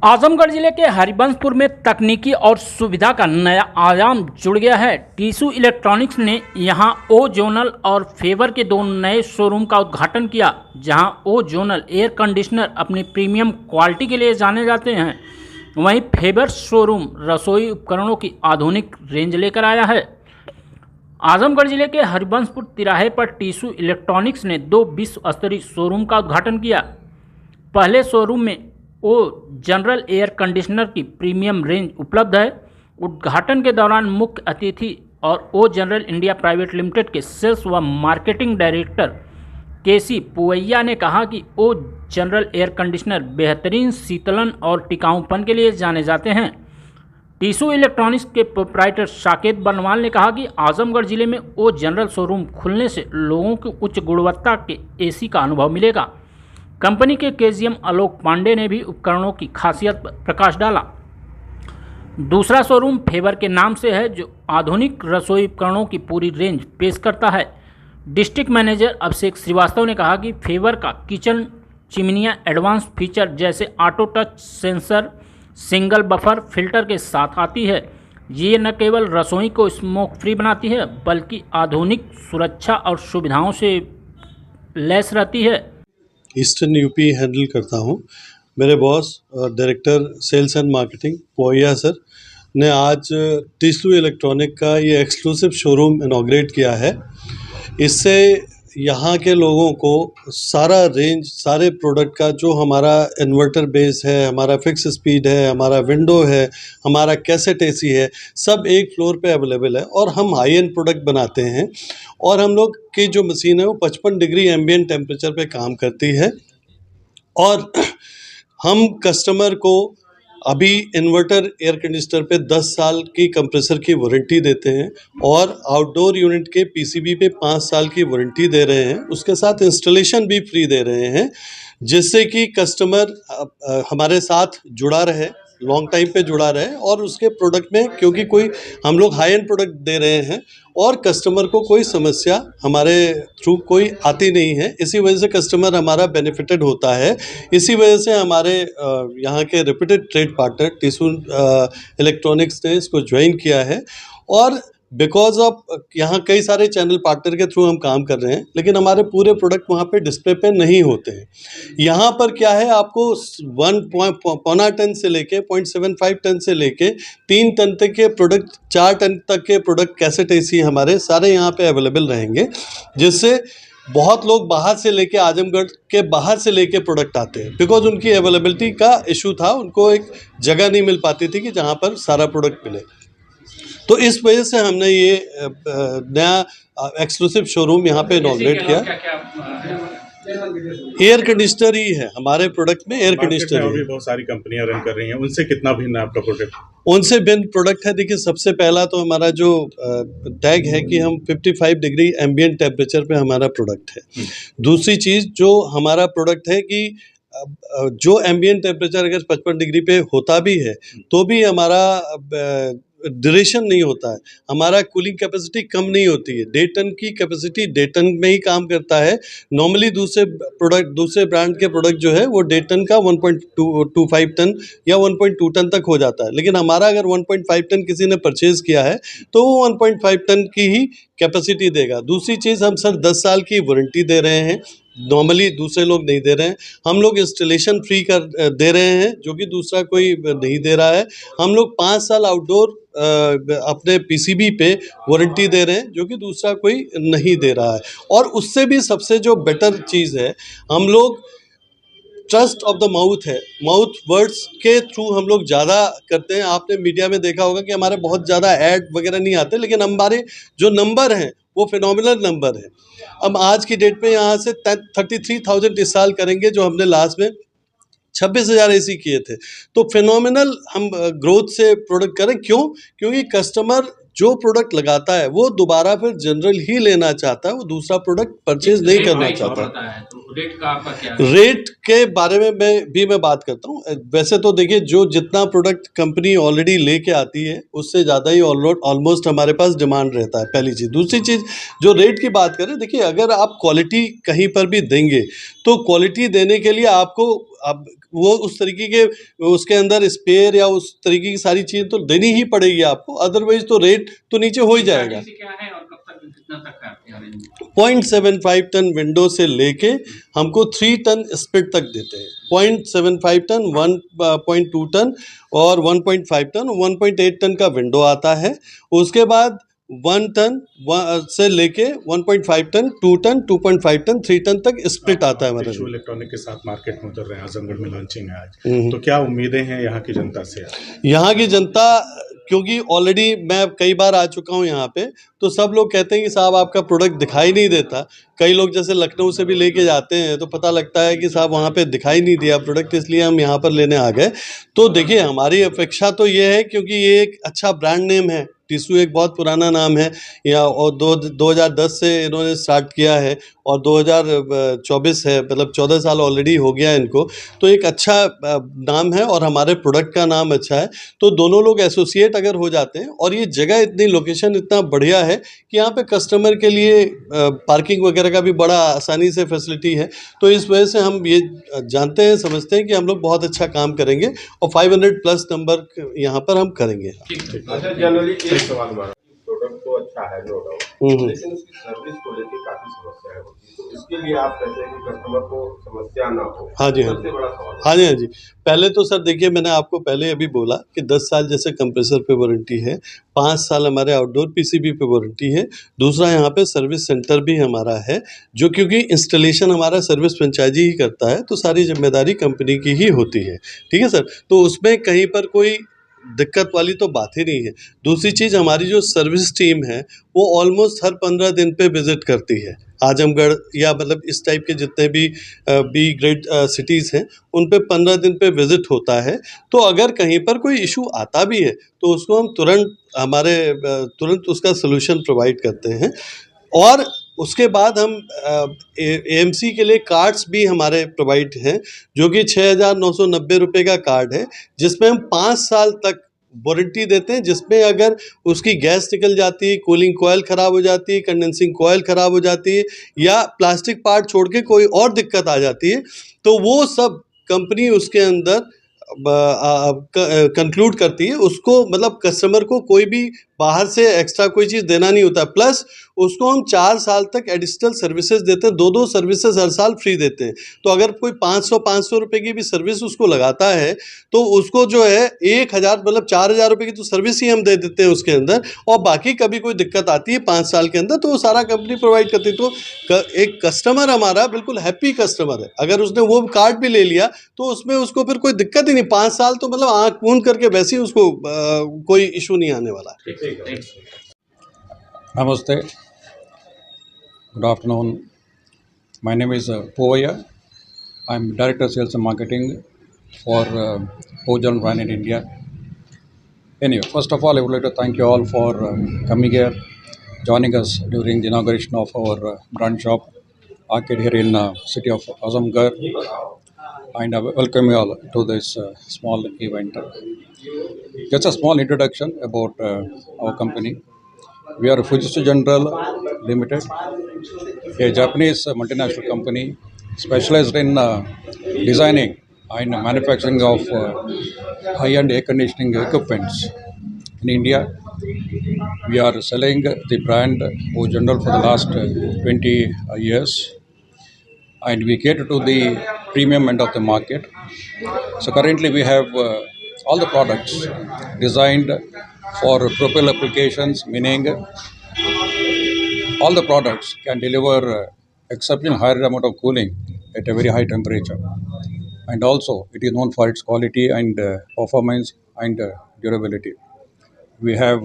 आजमगढ़ जिले के हरिबंशपुर में तकनीकी और सुविधा का नया आयाम जुड़ गया है। टीसू इलेक्ट्रॉनिक्स ने यहां ओ जोनल और फेवर के दो नए शोरूम का उद्घाटन किया, जहां ओ जोनल एयर कंडीशनर अपनी प्रीमियम क्वालिटी के लिए जाने जाते हैं, वहीं फेवर शोरूम रसोई उपकरणों की आधुनिक रेंज लेकर आया है। आजमगढ़ जिले के हरिबंशपुर तिराहे पर टीसू इलेक्ट्रॉनिक्स ने दो विश्व स्तरीय शोरूम का उद्घाटन किया। पहले शोरूम में ओ जनरल एयर कंडीशनर की प्रीमियम रेंज उपलब्ध है। उद्घाटन के दौरान मुख्य अतिथि और ओ जनरल इंडिया प्राइवेट लिमिटेड के सेल्स व मार्केटिंग डायरेक्टर केसी पुवैया ने कहा कि ओ जनरल एयर कंडीशनर बेहतरीन शीतलन और टिकाऊपन के लिए जाने जाते हैं। टीसू इलेक्ट्रॉनिक्स के प्रोप्राइटर साकेत बनवाल ने कहा कि आजमगढ़ जिले में ओ जनरल शोरूम खुलने से लोगों को उच्च गुणवत्ता के एसी का अनुभव मिलेगा। कंपनी के केजीएम आलोक पांडे ने भी उपकरणों की खासियत पर प्रकाश डाला। दूसरा शोरूम फेवर के नाम से है, जो आधुनिक रसोई उपकरणों की पूरी रेंज पेश करता है। डिस्ट्रिक्ट मैनेजर अभिषेक श्रीवास्तव ने कहा कि फेवर का किचन चिमनियाँ एडवांस फीचर जैसे auto touch sensor, single buffer filter के साथ आती है। ये न केवल रसोई को स्मोक फ्री बनाती है, बल्कि आधुनिक सुरक्षा और सुविधाओं से लैस रहती है। ईस्टर्न यूपी हैंडल करता हूँ। मेरे boss director sales and marketing पोया सर ने आज टीसू इलेक्ट्रॉनिक का ये एक्सक्लूसिव शोरूम इनॉग्रेट किया है। इससे यहाँ के लोगों को सारा रेंज, सारे प्रोडक्ट का, जो हमारा इन्वर्टर बेस है, हमारा फिक्स स्पीड है, हमारा विंडो है, हमारा कैसेट एसी है, सब एक फ्लोर पे अवेलेबल है। और हम हाई एंड प्रोडक्ट बनाते हैं और हम लोग की जो मशीन है वो 55 डिग्री एम्बिएंट टेम्परेचर पे काम करती है। और हम कस्टमर को अभी इन्वर्टर एयर कंडीशनर पे 10 साल की कंप्रेसर की वारंटी देते हैं और आउटडोर यूनिट के पीसीबी पे 5 साल की वारंटी दे रहे हैं। उसके साथ इंस्टॉलेशन भी फ्री दे रहे हैं, जिससे कि कस्टमर हमारे साथ जुड़ा रहे, लॉन्ग टाइम पे जुड़ा रहे। और उसके प्रोडक्ट में, क्योंकि कोई हम लोग हाई एंड प्रोडक्ट दे रहे हैं और कस्टमर को कोई समस्या हमारे थ्रू कोई आती नहीं है, इसी वजह से कस्टमर हमारा बेनिफिटेड होता है। इसी वजह से हमारे यहाँ के reputed trade partner tissue electronics ने इसको ज्वाइन किया है। और बिकॉज ऑफ यहाँ कई सारे चैनल पार्टनर के थ्रू हम काम कर रहे हैं, लेकिन हमारे पूरे प्रोडक्ट वहाँ पे डिस्प्ले पे नहीं होते हैं। यहाँ पर क्या है, आपको 1.5 टन से लेके 0.75 टन से लेके 3 टन तक के प्रोडक्ट, 4 टन तक के प्रोडक्ट कैसेट एसी हमारे सारे यहाँ पे अवेलेबल रहेंगे, जिससे बहुत लोग बाहर से लेके, आजमगढ़ के बाहर से लेके प्रोडक्ट आते हैं, बिकॉज उनकी अवेलेबिलिटी का इशू था। उनको एक जगह नहीं मिल पाती थी कि जहाँ पर सारा प्रोडक्ट मिले। तो इस वजह से हमने ये नया एक्सक्लूसिव शोरूम यहाँ पे इनॉग्रेट किया। एयर कंडीशनर ही है हमारे प्रोडक्ट में, एयर कंडीशनर अभी बहुत सारी कंपनियां रन कर रही हैं, उनसे कितना भिन्न है आपका प्रोडक्ट? उनसे भिन्न प्रोडक्ट है, देखिए, सबसे पहला तो हमारा जो टैग है कि हम 55 डिग्री एम्बिएंट टेम्परेचर पे हमारा प्रोडक्ट है। दूसरी चीज़ जो हमारा प्रोडक्ट है कि जो एम्बिएंट टेम्परेचर अगर 55 डिग्री पे होता भी है तो भी हमारा ड्यूरेशन नहीं होता है, हमारा कूलिंग कैपेसिटी कम नहीं होती है। 1.5 टन की कैपेसिटी 1.5 टन में ही काम करता है। नॉर्मली दूसरे ब्रांड के प्रोडक्ट जो है वो 1.5 टन का 1.25 टन या 1.2 टन तक हो जाता है, लेकिन हमारा अगर 1.5 टन किसी ने परचेज़ किया है तो वो 1.5 टन की ही कैपेसिटी देगा। दूसरी चीज़, हम सर 10 साल की वारंटी दे रहे हैं, नॉर्मली दूसरे लोग नहीं दे रहे हैं। हम लोग इंस्टॉलेशन फ्री कर दे रहे हैं, जो कि दूसरा कोई नहीं दे रहा है। हम लोग 5 साल आउटडोर अपने पीसीबी पे वारंटी दे रहे हैं, जो कि दूसरा कोई नहीं दे रहा है। और उससे भी सबसे जो बेटर चीज़ है, हम लोग ट्रस्ट ऑफ द माउथ है, माउथ वर्ड्स के थ्रू हम लोग ज़्यादा करते हैं। आपने मीडिया में देखा होगा कि हमारे बहुत ज़्यादा ऐड वगैरह नहीं आते, लेकिन हमारे जो नंबर हैं वो फिनोमिनल नंबर है। अब आज की डेट पे यहाँ से 33,000 इस साल करेंगे, जो हमने लास्ट में 26,000 एसी किए थे। तो फिनोमिनल हम ग्रोथ से प्रोडक्ट करें। क्यों? क्योंकि कस्टमर जो प्रोडक्ट लगाता है वो दोबारा फिर जनरल ही लेना चाहता है, वो दूसरा प्रोडक्ट परचेज नहीं करना चाहता। तो रेट का आपका क्या? रेट के बारे में मैं बात करता हूँ। वैसे तो देखिए, जो जितना प्रोडक्ट कंपनी ऑलरेडी लेके आती है उससे ज़्यादा ही ऑलमोस्ट हमारे पास डिमांड रहता है, पहली चीज़। दूसरी चीज़, जो रेट की बात करें, देखिए, अगर आप क्वालिटी कहीं पर भी देंगे तो क्वालिटी देने के लिए आपको अब वो उस तरीके के उसके अंदर स्पेयर या उस तरीके की सारी चीज़ें तो देनी ही पड़ेगी आपको, अदरवाइज तो रेट तो नीचे हो ही जाएगा। क्या है और कब तक कितना तक का आपके arrangement? 0.75 टन विंडो से लेके हमको 3 टन स्प्लिट तक देते हैं। 0.75 टन, 1.2 टन और 1.5 टन, 1.8 टन का विंडो आता है। उसके बाद 1 टन से लेके 1.5 टन, 2 टन, 2.5 टन, 3 टन तक स्प्लिट आता है हमारे। टिश्यू इलेक्ट्रॉनिक के साथ मार्केट में उतर रहे हैं, आजमगढ़ में लॉन्चिंग है आज, तो क्या उम्मीदें हैं यहाँ की जनता से? यहाँ की जनता, क्योंकि ऑलरेडी मैं कई बार आ चुका हूँ यहाँ पे, तो सब लोग कहते हैं कि साहब आपका प्रोडक्ट दिखाई नहीं देता। कई लोग जैसे लखनऊ से भी लेके जाते हैं तो पता लगता है कि साहब वहाँ पे दिखाई नहीं दिया प्रोडक्ट, इसलिए हम यहाँ पर लेने आ गए। तो देखिए हमारी अपेक्षा तो ये है, क्योंकि ये एक अच्छा ब्रांड नेम है, टीसू एक बहुत पुराना नाम है या, और 2010 से इन्होंने स्टार्ट किया है और 2024 है, मतलब 14 साल ऑलरेडी हो गया है इनको। तो एक अच्छा नाम है और हमारे प्रोडक्ट का नाम अच्छा है, तो दोनों लोग एसोसिएट अगर हो जाते हैं, और ये जगह इतनी, लोकेशन इतना बढ़िया है कि यहाँ पे कस्टमर के लिए पार्किंग वगैरह का भी बड़ा आसानी से फैसिलिटी है। तो इस वजह से हम ये जानते हैं, समझते हैं कि हम लोग बहुत अच्छा काम करेंगे और 500+ नंबर यहाँ पर हम करेंगे। अच्छा, जनरली एक सवाल हमारा, प्रोडक्ट तो अच्छा है नो डाउट, लेकिन उसकी सर्विस को लेकर काफी समस्याएं होती है, तो इसके लिए आप कहते हैं कि कस्टमर को समस्या ना हो। हाँ जी, हाँ सबसे बड़ा सवाल है। हाँ जी, हाँ जी। पहले तो सर देखिए, मैंने आपको पहले अभी बोला कि 10 साल जैसे कंप्रेसर पे वारंटी है, 5 साल हमारे आउटडोर पीसीबी पे वारंटी है। दूसरा यहाँ पे सर्विस सेंटर भी हमारा है, जो क्योंकि इंस्टॉलेशन हमारा सर्विस फ्रेंचाइजी ही करता है, तो सारी जिम्मेदारी कंपनी की ही होती है। ठीक है सर, तो उसमें कहीं पर कोई दिक्कत वाली तो बात ही नहीं है। दूसरी चीज़, हमारी जो सर्विस टीम है वो ऑलमोस्ट हर 15 दिन पे विज़िट करती है आजमगढ़, या मतलब इस टाइप के जितने भी बी ग्रेड सिटीज़ हैं उन पे 15 दिन पे विज़िट होता है। तो अगर कहीं पर कोई इशू आता भी है तो उसको हम तुरंत उसका सलूशन प्रोवाइड करते हैं। और उसके बाद हम एएमसी के लिए कार्ड्स भी हमारे प्रोवाइड हैं, जो कि 6,990 रुपये का कार्ड है, जिसमें हम 5 साल तक वारंटी देते हैं, जिसमें अगर उसकी गैस निकल जाती है, कूलिंग कोयल ख़राब हो जाती है, कंडेंसिंग कोयल ख़राब हो जाती है, या प्लास्टिक पार्ट छोड़ के कोई और दिक्कत आ जाती है, तो वो सब कंपनी उसके अंदर कंक्लूड करती है। उसको, मतलब कस्टमर को कोई भी बाहर से एक्स्ट्रा कोई चीज़ देना नहीं होता, प्लस उसको हम 4 साल तक एडिशनल सर्विसेज देते हैं, 2 सर्विसेज हर साल फ्री देते हैं। तो अगर कोई 500 रुपये की भी सर्विस उसको लगाता है तो उसको जो है 1,000, मतलब 4,000 रुपये की तो सर्विस ही हम दे देते हैं उसके अंदर, और बाकी कभी कोई दिक्कत आती है 5 साल के अंदर तो वो सारा कंपनी प्रोवाइड करती है। तो एक कस्टमर हमारा बिल्कुल हैप्पी कस्टमर है, अगर उसने वो कार्ड भी ले लिया तो उसमें उसको फिर कोई दिक्कत ही नहीं, 5 साल तो मतलब आँख मूंद करके वैसे ही उसको कोई इशू नहीं आने वाला। Namaste. Good afternoon. My name is Poya. I'm Director Sales and Marketing for Ojan Brand in India. Anyway, first of all, I would like to thank you all for coming here, joining us during the inauguration of our brand shop, Arcade, here in city of Azamgarh, and I welcome you all to this small event. Just a small introduction about our company. We are Fujitsu General Limited, a Japanese multinational company specialized in designing and manufacturing of high-end air conditioning equipments. In India, we are selling the brand O General for the last 20 years, and we cater to the premium end of the market. So currently we have all the products designed for propel applications, meaning all the products can deliver exceptional higher amount of cooling at a very high temperature. And also it is known for its quality and performance and durability. We have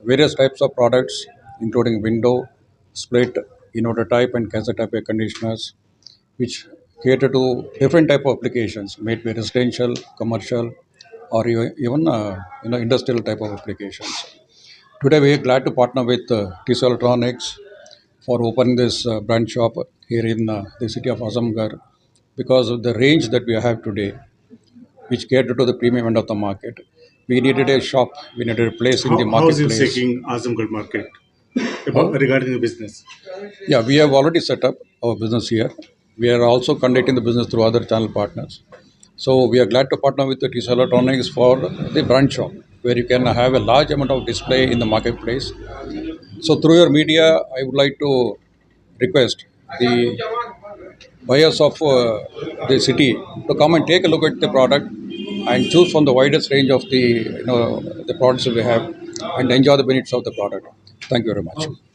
various types of products including window, split, inverter type and cassette type air conditioners, which cater to different type of applications made by residential, commercial, or even industrial type of applications. Today we are glad to partner with TCL Electronics for opening this brand shop here in the city of Azamgarh, because of the range that we have today, which cater to the premium end of the market. We needed a shop, we needed a place in the marketplace. How is it taking Azamgarh market regarding the business? Yeah, we have already set up our business here. We are also conducting the business through other channel partners. So we are glad to partner with the TCL Electronics for the brand shop, where you can have a large amount of display in the marketplace. So through your media, I would like to request the buyers of the city to come and take a look at the product and choose from the widest range of the the products that we have and enjoy the benefits of the product. Thank you very much.